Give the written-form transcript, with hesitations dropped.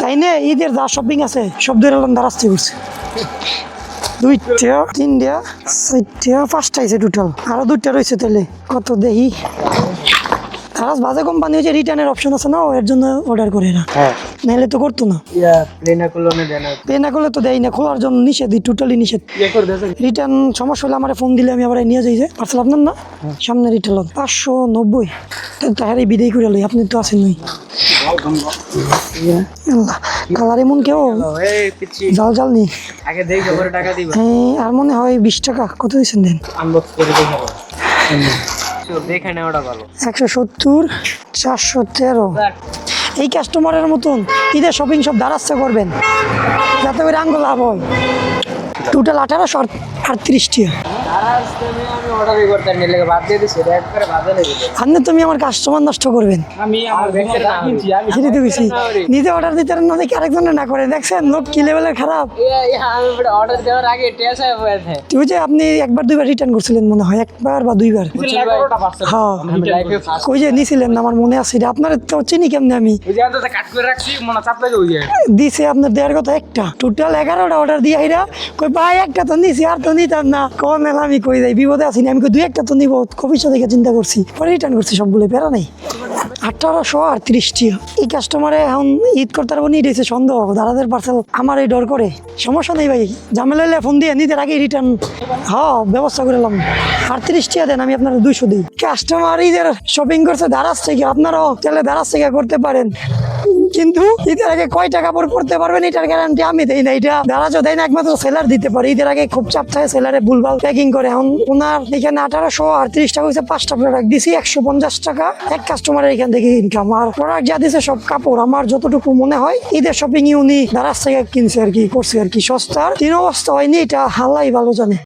তাইনে ঈদের যা শপিং আছে সব ধরে দাঁড়াচ্ছে করছে। 2টা 3টা 4টা 5টা আছে টোটাল, আরো 2টা রয়েছে। তাহলে কত দেখি। তারা বাজে কোম্পানি হচ্ছে, রিটার্নের অপশন আছে না, এর জন্য অর্ডার করে না, নাহলে তো করতো না। প্লেনা করলে তো দেয় না, খোলার জন্য নিষেধ, টোটালি নিষেধ। রিটার্ন সমস্যা হলে আমার ফোন দিলে আমি আবার নিয়ে যাই যে পার্সেল আপনার না সামনে রিটার্ন 590 তাহারই বিদায় করে লই। আপনি তো আছেন নই কালার এমন কেউ জাল জাল নি। হ্যাঁ, আর মনে হয় 20 টাকা কত দিচ্ছেন দেন। 170 413। এই কাস্টমারের মতন ঈদের শপিং সব দাঁড়াচ্ছে করবেন যাতে করে আঙ্গুল লাভ হয়। টোটাল 1838 আপনি তুমি আমার কাস্টমার নষ্ট করবেন। নিজে অর্ডার দিতে না দেখে আরেকজনের না করে, দেখছেন লোক কি লেভেলের খারাপ। তুই যে আপনি একবার 2বার রিটার্ন করছিলেন মনে হয়, 1বার বা 2বার। হ্যাঁ, কই যে নিছিলেন আমার মনে আছে। আপনার তো চিনি কেমনে আমি, দিছে আপনার দেওয়ার কথা একটা। টোটাল 11টা অর্ডার দিয়ে এরা কই ভাই একটা তো নিছি, আর তো নিতাম না। কোন আমি কই যাই, বিপদে আছি না। আমি কই 2-1টা তো নিব, কবির সাথে চিন্তা করছি, পরে রিটার্ন করছি সবগুলো, বেড়া নাই। 1838। এই কাস্টমারে এখন ঈদ করতে পারবো, নিয়ে দিয়েছে সন্দেহ, দাদাদের পার্সেল আমার এই ডর করে। সমস্যা নেই ভাই, ঝামেলা হলে ফোন দিয়ে নিতে আগে রিটার্ন ব্যবস্থা করে এলাম। 38 দেন, আমি আপনারা 200 দিই। কাস্টমার ঈদের শপিং করছে দারাজ থেকে, আপনারাও তাহলে দারাজ থেকে করতে পারেন, কিন্তু ঈদের আগে কয়টা কাপড় পরতে পারবেন এটার গ্যারান্টি আমি দেই না। এটা দারাজও দেয় না, একমাত্র সেলার দিতে পারে। ঈদের আগে খুব চাপ থাকে, সেলারে ভুলভাল প্যাকিং করে। এখন ওনার এখানে 1838 টাকা হয়েছে, 5টা প্রোডাক্ট দিছি, 150 টাকা এক কাস্টমারের এখান থেকে ইনকাম। আর প্রোডাক্ট যা দিছে সব কাপড়, আমার যতটুকু মনে হয় ঈদের শপিং উনি দারাজ থেকে কিনছে আর কি, করছে আর কি, সস্তার 3 অবস্থা হয়নি, এটা হালাই ভালো জানে।